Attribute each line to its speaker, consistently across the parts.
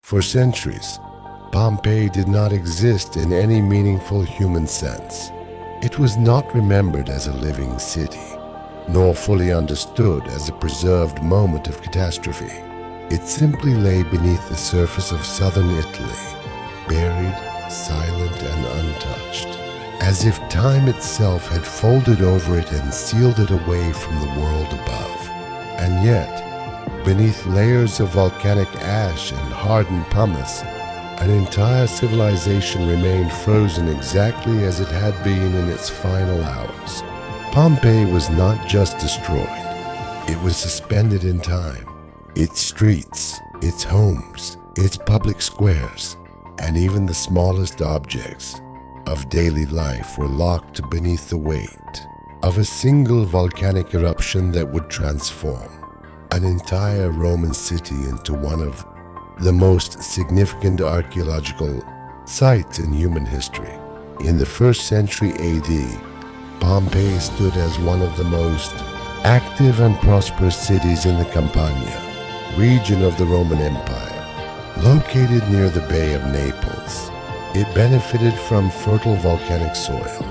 Speaker 1: For centuries, Pompeii did not exist in any meaningful human sense. It was not remembered as a living city, nor fully understood as a preserved moment of catastrophe. It simply lay beneath the surface of southern Italy, buried, silent, and untouched, as if time itself had folded over it and sealed it away from the world above. And yet, beneath layers of volcanic ash and hardened pumice, an entire civilization remained frozen exactly as it had been in its final hours. Pompeii was not just destroyed, it was suspended in time. Its streets, its homes, its public squares, and even the smallest objects of daily life were locked beneath the weight of a single volcanic eruption that would transform an entire Roman city into one of the most significant archaeological sites in human history. In the 1st century AD, Pompeii stood as one of the most active and prosperous cities in the Campania region of the Roman Empire, located near the Bay of Naples. It benefited from fertile volcanic soil,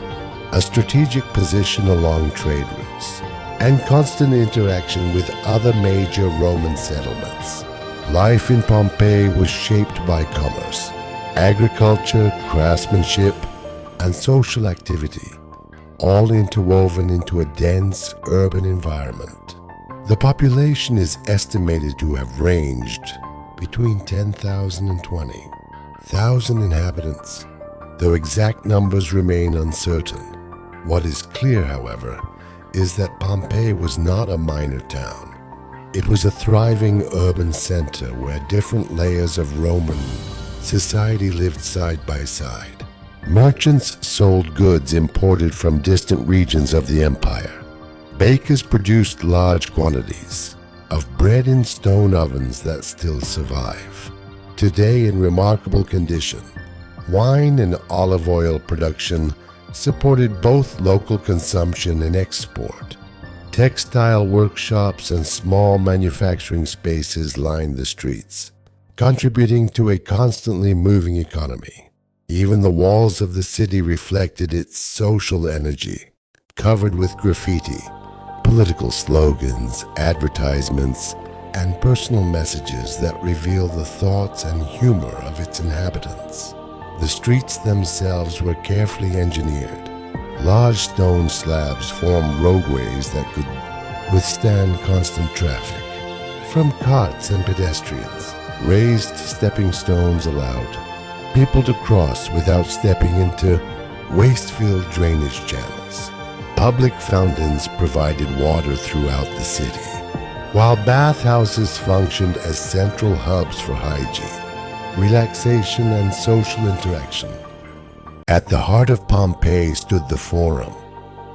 Speaker 1: a strategic position along trade routes, and constant interaction with other major Roman settlements. Life in Pompeii was shaped by commerce, agriculture, craftsmanship, and social activity, all interwoven into a dense urban environment. The population is estimated to have ranged between 10,000 and 20,000 inhabitants, though exact numbers remain uncertain. What is clear, however, is that Pompeii was not a minor town. It was a thriving urban center where different layers of Roman society lived side by side. Merchants sold goods imported from distant regions of the empire. Bakers produced large quantities of bread in stone ovens that still survive today in remarkable condition. Wine and olive oil production supported both local consumption and export. Textile workshops and small manufacturing spaces lined the streets, contributing to a constantly moving economy. Even the walls of the city reflected its social energy, covered with graffiti, political slogans, advertisements, and personal messages that reveal the thoughts and humor of its inhabitants. The streets themselves were carefully engineered. Large stone slabs formed roadways that could withstand constant traffic. From carts and pedestrians, raised stepping stones allowed people to cross without stepping into waste-filled drainage channels. Public fountains provided water throughout the city, while bathhouses functioned as central hubs for hygiene, relaxation, and social interaction. At the heart of Pompeii stood the Forum,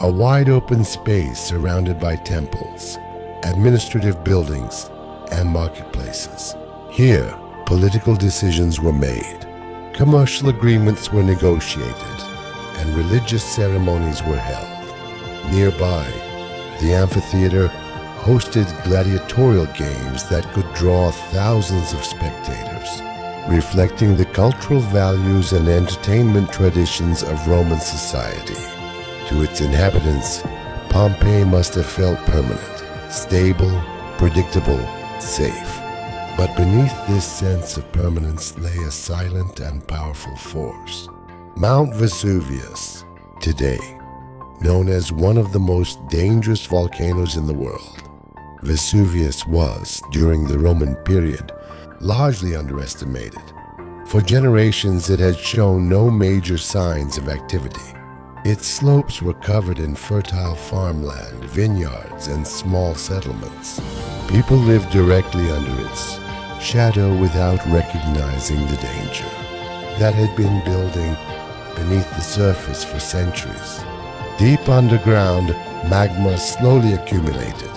Speaker 1: a wide-open space surrounded by temples, administrative buildings, and marketplaces. Here, political decisions were made, commercial agreements were negotiated, and religious ceremonies were held. Nearby, the amphitheater hosted gladiatorial games that could draw thousands of spectators, reflecting the cultural values and entertainment traditions of Roman society. To its inhabitants, Pompeii must have felt permanent, stable, predictable, safe. But beneath this sense of permanence lay a silent and powerful force. Mount Vesuvius, today known as one of the most dangerous volcanoes in the world. Vesuvius was, during the Roman period, largely underestimated. For generations, it had shown no major signs of activity. Its slopes were covered in fertile farmland, vineyards, and small settlements. People lived directly under its shadow without recognizing the danger that had been building beneath the surface for centuries. Deep underground, magma slowly accumulated.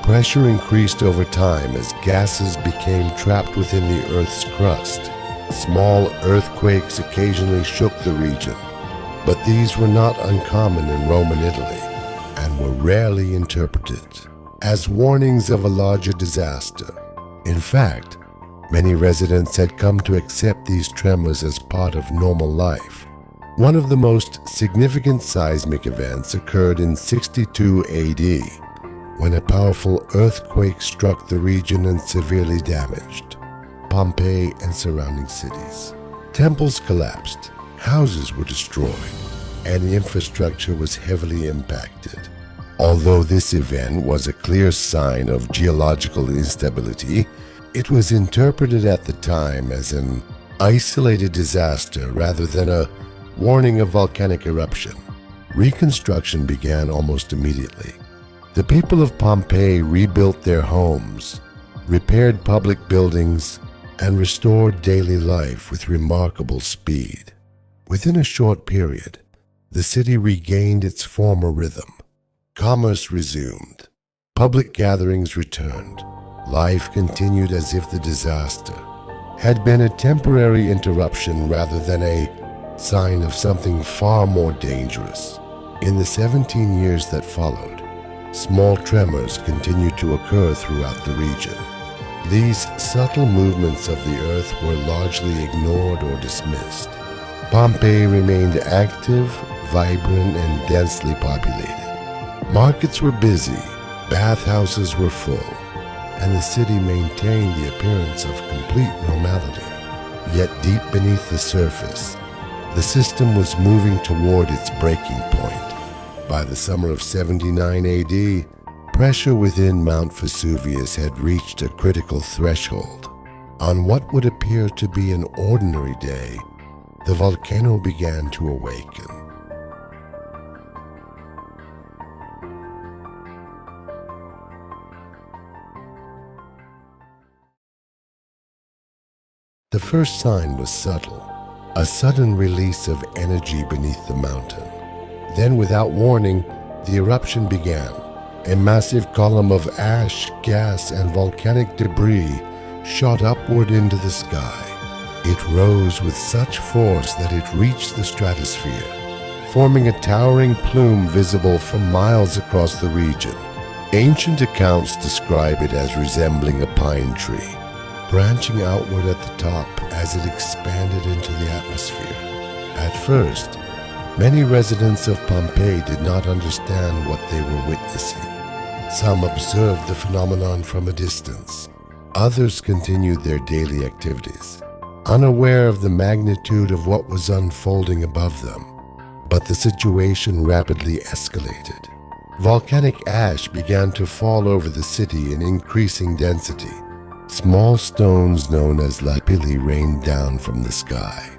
Speaker 1: Pressure increased over time as gases became trapped within the Earth's crust. Small earthquakes occasionally shook the region, but these were not uncommon in Roman Italy and were rarely interpreted as warnings of a larger disaster. In fact, Many residents had come to accept these tremors as part of normal life. One of the most significant seismic events occurred in 62 AD, when a powerful earthquake struck the region and severely damaged Pompeii and surrounding cities. Temples collapsed, houses were destroyed, and the infrastructure was heavily impacted. Although this event was a clear sign of geological instability, it was interpreted at the time as an isolated disaster rather than a warning of volcanic eruption. Reconstruction began almost immediately. The people of Pompeii rebuilt their homes, repaired public buildings, and restored daily life with remarkable speed. Within a short period, the city regained its former rhythm. Commerce resumed. Public gatherings returned. Life continued as if the disaster had been a temporary interruption rather than a sign of something far more dangerous. In the 17 years that followed, small tremors continued to occur throughout the region. These subtle movements of the earth were largely ignored or dismissed. Pompeii remained active, vibrant, and densely populated. Markets were busy, bathhouses were full, and the city maintained the appearance of complete normality. Yet deep beneath the surface, the system was moving toward its breaking point. By the summer of 79 AD, pressure within Mount Vesuvius had reached a critical threshold. On what would appear to be an ordinary day, the volcano began to awaken. The first sign was subtle, a sudden release of energy beneath the mountain. Then, without warning, the eruption began. A massive column of ash, gas, and volcanic debris shot upward into the sky. It rose with such force that it reached the stratosphere, forming a towering plume visible for miles across the region. Ancient accounts describe it as resembling a pine tree, branching outward at the top as it expanded into the atmosphere. At first, many residents of Pompeii did not understand what they were witnessing. Some observed the phenomenon from a distance. Others continued their daily activities, unaware of the magnitude of what was unfolding above them. But the situation rapidly escalated. Volcanic ash began to fall over the city in increasing density. Small stones known as lapilli rained down from the sky,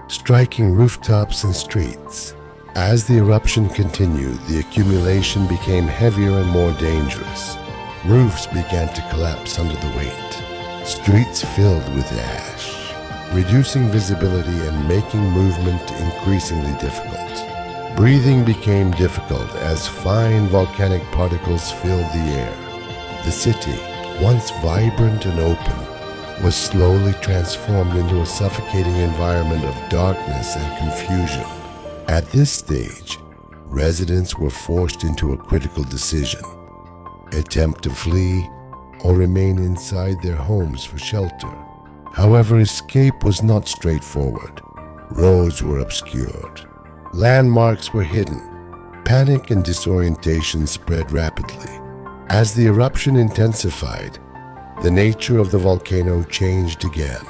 Speaker 1: striking rooftops and streets. As the eruption continued, the accumulation became heavier and more dangerous. Roofs began to collapse under the weight. Streets filled with ash, reducing visibility and making movement increasingly difficult. Breathing became difficult as fine volcanic particles filled the air. The city, once vibrant and open, was slowly transformed into a suffocating environment of darkness and confusion. At this stage, residents were forced into a critical decision: attempt to flee or remain inside their homes for shelter. However, escape was not straightforward. Roads were obscured. Landmarks were hidden. Panic and disorientation spread rapidly. As the eruption intensified, the nature of the volcano changed again.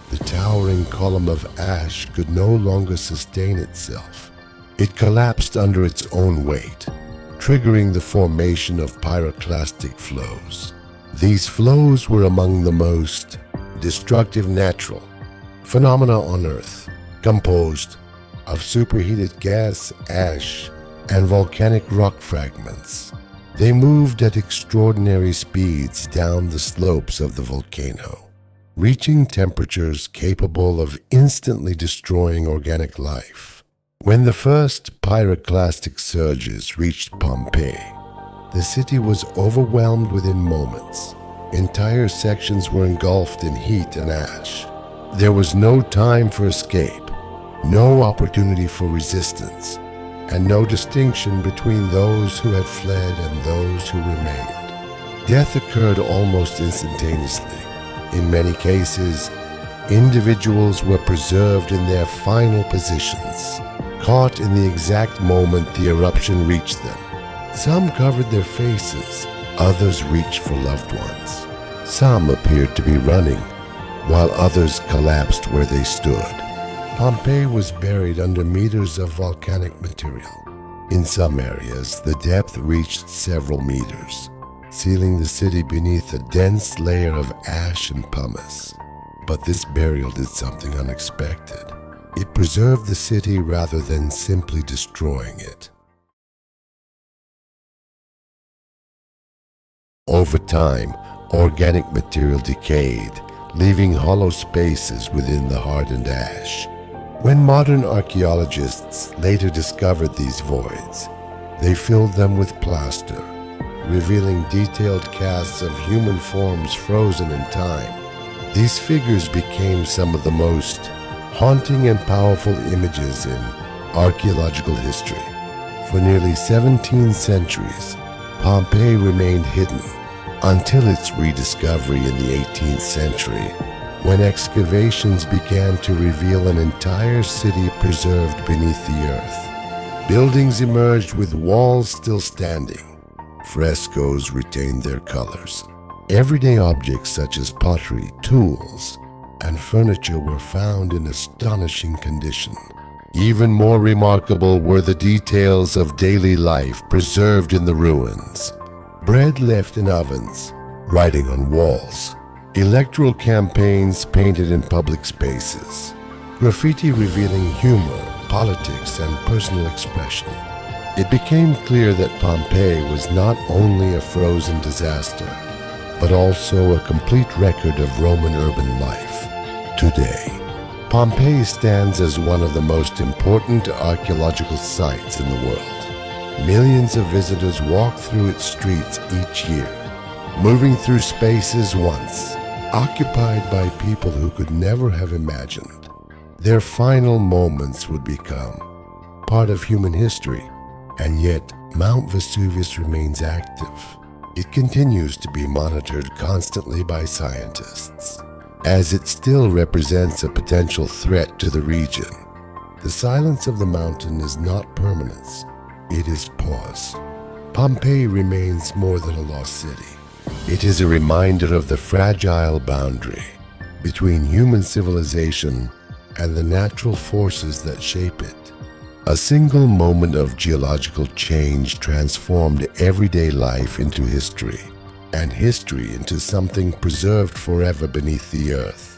Speaker 1: The towering column of ash could no longer sustain itself. It collapsed under its own weight, triggering the formation of pyroclastic flows. These flows were among the most destructive natural phenomena on Earth, composed of superheated gas, ash, and volcanic rock fragments. They moved at extraordinary speeds down the slopes of the volcano, reaching temperatures capable of instantly destroying organic life. When the first pyroclastic surges reached Pompeii, the city was overwhelmed within moments. Entire sections were engulfed in heat and ash. There was no time for escape, no opportunity for resistance, and no distinction between those who had fled and those who remained. Death occurred almost instantaneously. In many cases, individuals were preserved in their final positions, caught in the exact moment the eruption reached them. Some covered their faces, others reached for loved ones. Some appeared to be running, while others collapsed where they stood. Pompeii was buried under meters of volcanic material. In some areas, the depth reached several meters, sealing the city beneath a dense layer of ash and pumice. But this burial did something unexpected. It preserved the city rather than simply destroying it. Over time, organic material decayed, leaving hollow spaces within the hardened ash. When modern archaeologists later discovered these voids, they filled them with plaster, revealing detailed casts of human forms frozen in time. These figures became some of the most haunting and powerful images in archaeological history. For nearly 17 centuries, Pompeii remained hidden until its rediscovery in the 18th century, when excavations began to reveal an entire city preserved beneath the earth. Buildings emerged with walls still standing. Frescoes retained their colors. Everyday objects such as pottery, tools, and furniture were found in astonishing condition. Even more remarkable were the details of daily life preserved in the ruins. Bread left in ovens, writing on walls, electoral campaigns painted in public spaces, graffiti revealing humor, politics, and personal expression. It became clear that Pompeii was not only a frozen disaster, but also a complete record of Roman urban life. Today, Pompeii stands as one of the most important archaeological sites in the world. Millions of visitors walk through its streets each year, moving through spaces once occupied by people who could never have imagined their final moments would become part of human history. And yet, Mount Vesuvius remains active. It continues to be monitored constantly by scientists, as it still represents a potential threat to the region. The silence of the mountain is not permanence, it is pause. Pompeii remains more than a lost city. It is a reminder of the fragile boundary between human civilization and the natural forces that shape it. A single moment of geological change transformed everyday life into history, and history into something preserved forever beneath the earth.